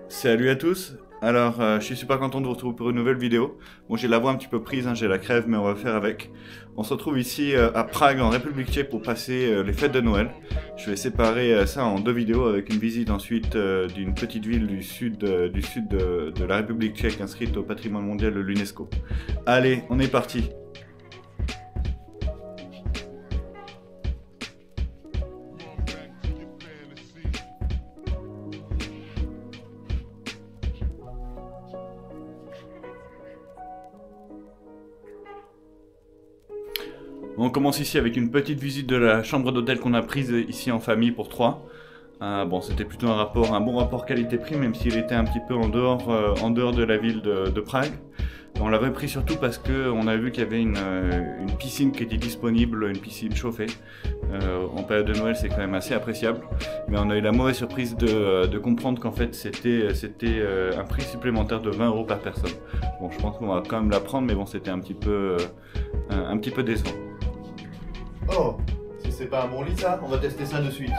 Salut à tous. Alors, je suis super content de vous retrouver pour une nouvelle vidéo. Bon, j'ai la voix un petit peu prise, hein, j'ai la crève, mais on va faire avec. On se retrouve ici à Prague, en République tchèque, pour passer les fêtes de Noël. Je vais séparer ça en deux vidéos, avec une visite ensuite d'une petite ville du sud de la République tchèque, inscrite au patrimoine mondial de l'UNESCO. Allez, on est parti. On commence ici avec une petite visite de la chambre d'hôtel qu'on a prise ici en famille pour 3. Bon, c'était plutôt un bon rapport qualité-prix, même s'il était un petit peu en dehors de la ville de Prague. On l'avait pris surtout parce qu'on a vu qu'il y avait une piscine qui était disponible, une piscine chauffée. En période de Noël, c'est quand même assez appréciable. Mais on a eu la mauvaise surprise de comprendre qu'en fait, c'était un prix supplémentaire de 20 € par personne. Bon, je pense qu'on va quand même la prendre, mais bon, c'était un petit peu décevant. Oh, si c'est pas un bon lit ça, on va tester ça de suite.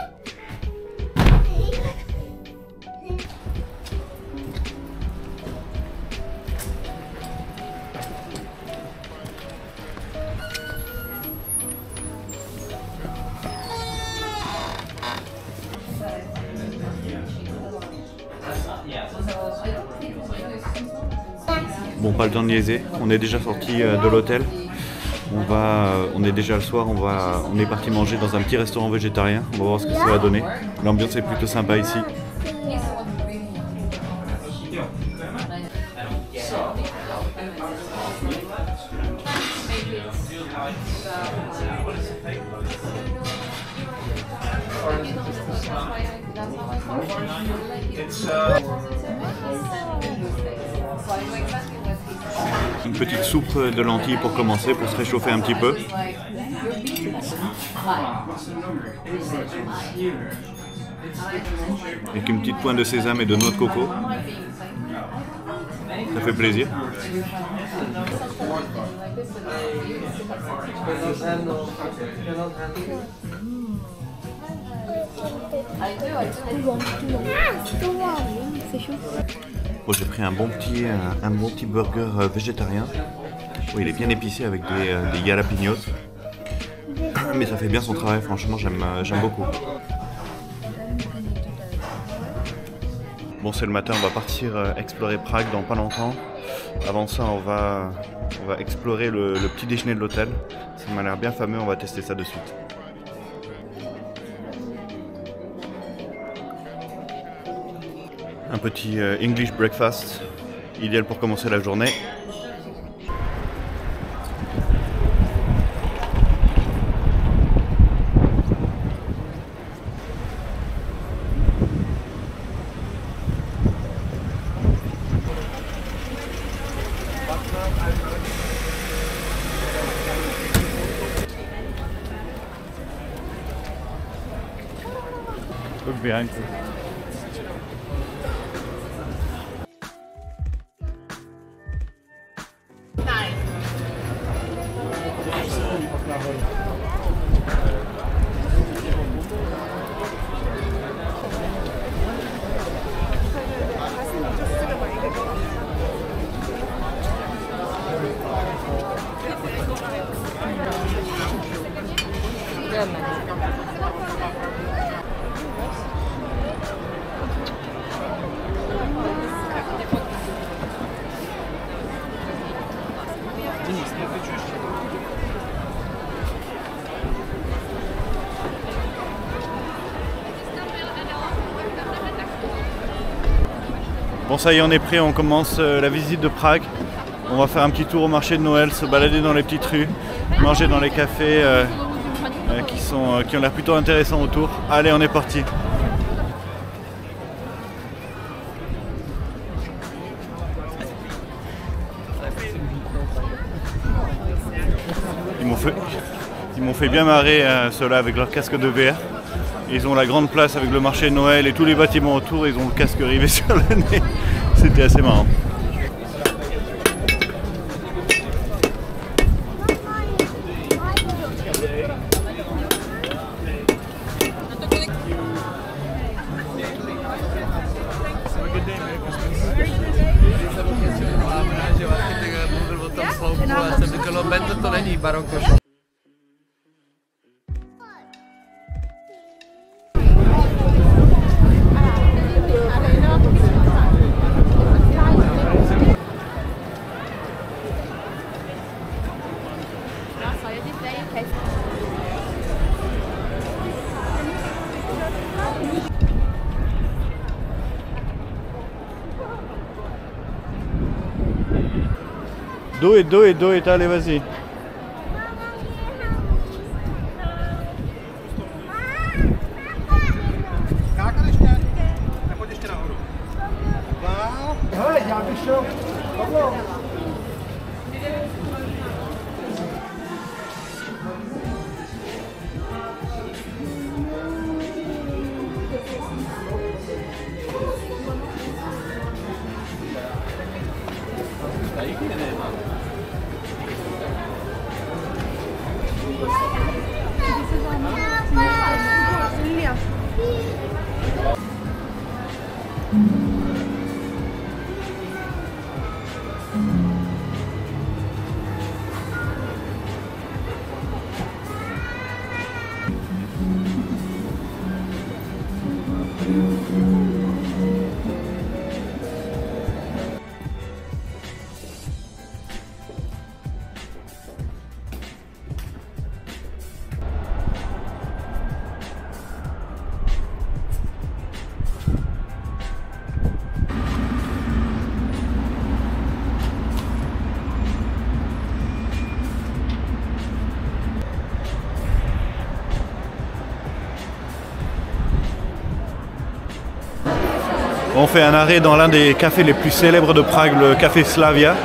Bon, pas le temps de niaiser, on est déjà sorti de l'hôtel. On est déjà le soir, on est parti manger dans un petit restaurant végétarien. On va voir ce que ça va donner. L'ambiance est plutôt sympa ici. Une petite soupe de lentilles pour commencer, pour se réchauffer un petit peu. Avec une petite pointe de sésame et de noix de coco. Ça fait plaisir. Bon, j'ai pris un bon petit burger végétarien. Oh, il est bien épicé avec des jalapenos. Mais ça fait bien son travail, franchement, j'aime beaucoup. Bon, c'est le matin, on va partir explorer Prague dans pas longtemps. Avant ça, on va explorer le petit déjeuner de l'hôtel. Ça m'a l'air bien fameux, on va tester ça de suite. Un petit English breakfast, idéal pour commencer la journée. Look behind you. Bon, ça y est, on est prêt, on commence la visite de Prague. On va faire un petit tour au marché de Noël, se balader dans les petites rues, manger dans les cafés qui ont l'air plutôt intéressants autour. Allez, on est parti. Ils m'ont fait bien marrer ceux-là avec leur casque de VR. Ils ont la grande place avec le marché de Noël et tous les bâtiments autour, ils ont le casque rivé sur le nez. C'était assez marrant. To není baroko. Do it, allez, vas-y. On fait un arrêt dans l'un des cafés les plus célèbres de Prague, le café Slavia,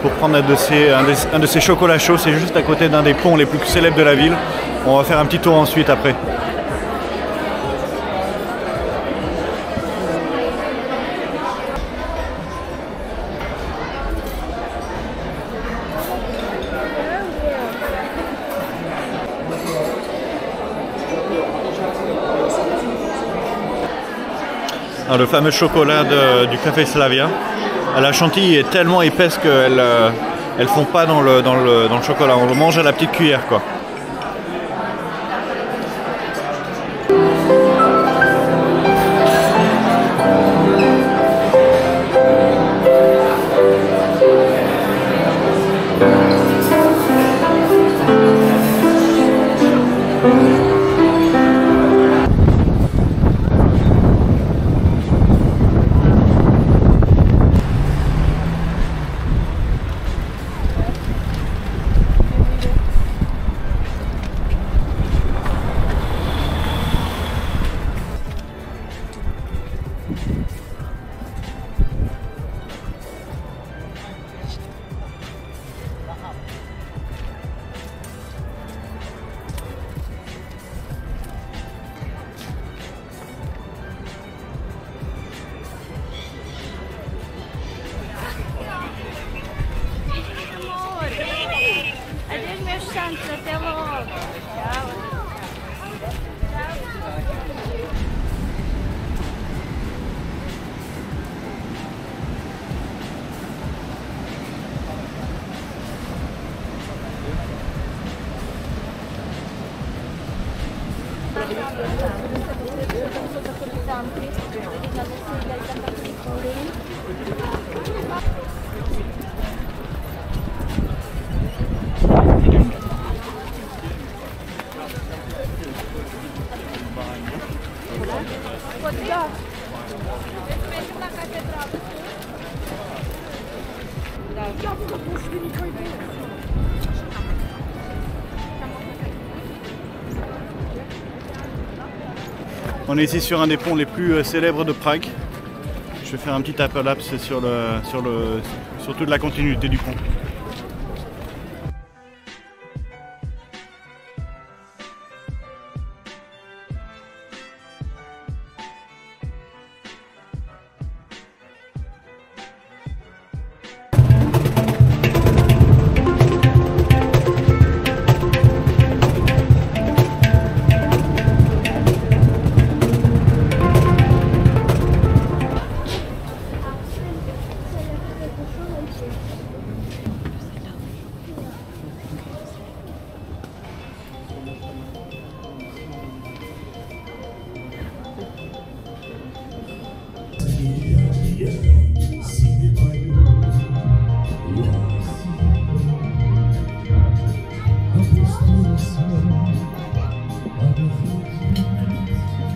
pour prendre un de ces chocolats chauds. C'est juste à côté d'un des ponts les plus célèbres de la ville. On va faire un petit tour ensuite après. Alors, le fameux chocolat du café Slavia. La chantilly est tellement épaisse qu'elle ne fond pas dans le chocolat. On le mange à la petite cuillère, quoi. Até logo. Tchau. On est ici sur un des ponts les plus célèbres de Prague. Je vais faire un petit apolapse sur toute la continuité du pont.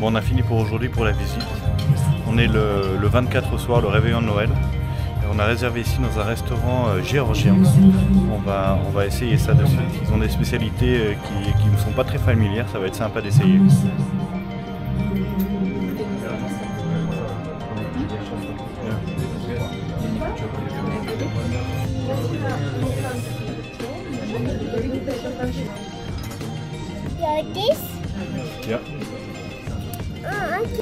Bon, on a fini pour aujourd'hui pour la visite. On est le 24 au soir, le réveillon de Noël. Et on a réservé ici dans un restaurant géorgien. On va essayer ça dessus. Ils ont des spécialités qui ne sont pas très familières, ça va être sympa d'essayer. Like this? Yeah. Okay.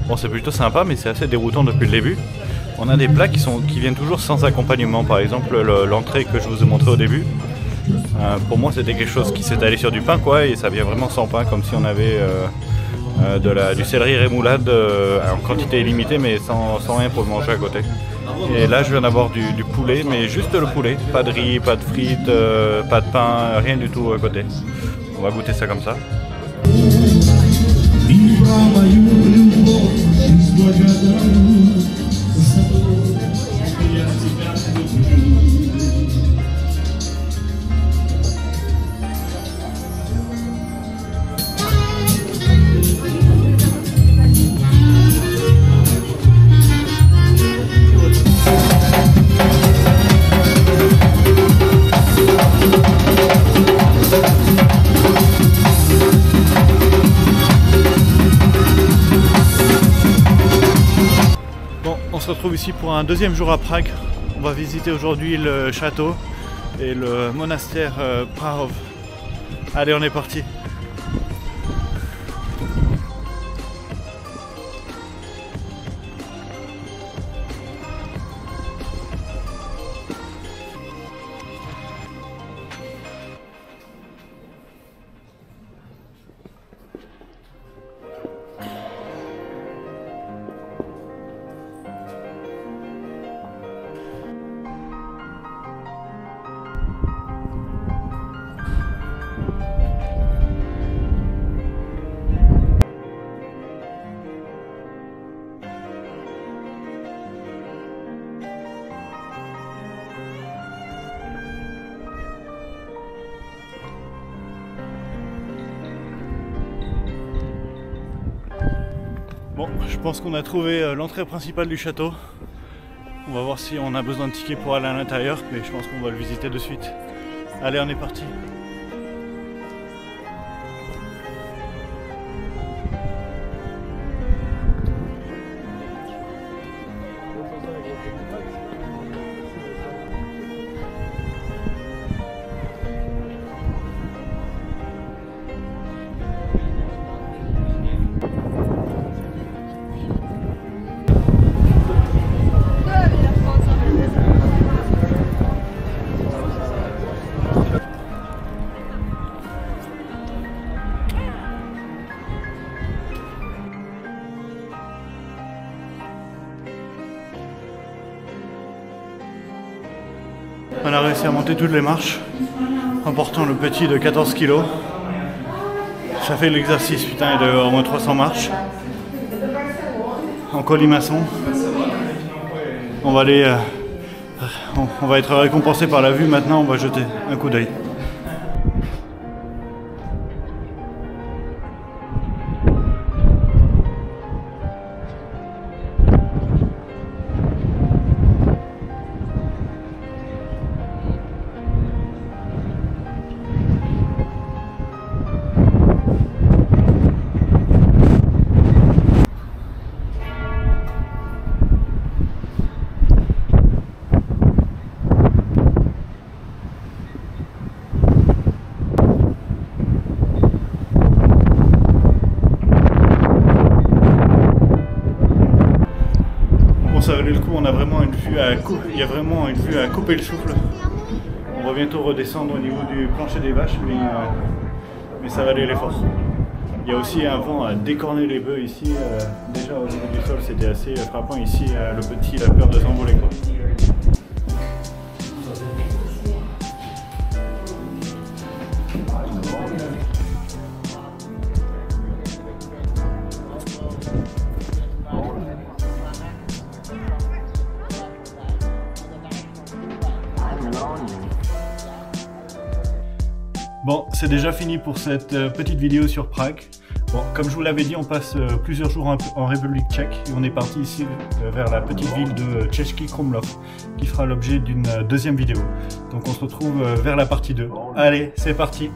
Bon, c'est plutôt sympa, mais c'est assez déroutant depuis le début. On a des plats qui viennent toujours sans accompagnement. Par exemple, l'entrée que je vous ai montré au début. Pour moi, c'était quelque chose qui s'est allé sur du pain, quoi, et ça vient vraiment sans pain, comme si on avait du céleri rémoulade en quantité illimitée, mais sans rien pour le manger à côté. Et là, je viens d'avoir du poulet, mais juste le poulet. Pas de riz, pas de frites, pas de pain, rien du tout à côté. On va goûter ça comme ça. On se retrouve ici pour un deuxième jour à Prague. On va visiter aujourd'hui le château et le monastère Prahov. Allez, on est parti. Bon, je pense qu'on a trouvé l'entrée principale du château. On va voir si on a besoin de tickets pour aller à l'intérieur, mais je pense qu'on va le visiter de suite. Allez, on est parti. On a réussi à monter toutes les marches en portant le petit de 14 kg. Ça fait l'exercice, putain, de au moins 300 marches en colimaçon. On va aller, on va être récompensé par la vue. Maintenant, on va jeter un coup d'œil. Ça valait le coup, on a vraiment une vue il y a vraiment une vue à couper le souffle. On va bientôt redescendre au niveau du plancher des vaches, mais ça valait l'effort. Il y a aussi un vent à décorner les bœufs ici. Déjà au niveau du sol, c'était assez frappant ici. Le petit, il a peur de s'envoler, quoi. c'est déjà fini pour cette petite vidéo sur Prague. Bon, comme je vous l'avais dit, on passe plusieurs jours en République tchèque et on est parti ici vers la petite ville de Český Krumlov qui fera l'objet d'une deuxième vidéo. Donc on se retrouve vers la partie 2. Allez, c'est parti!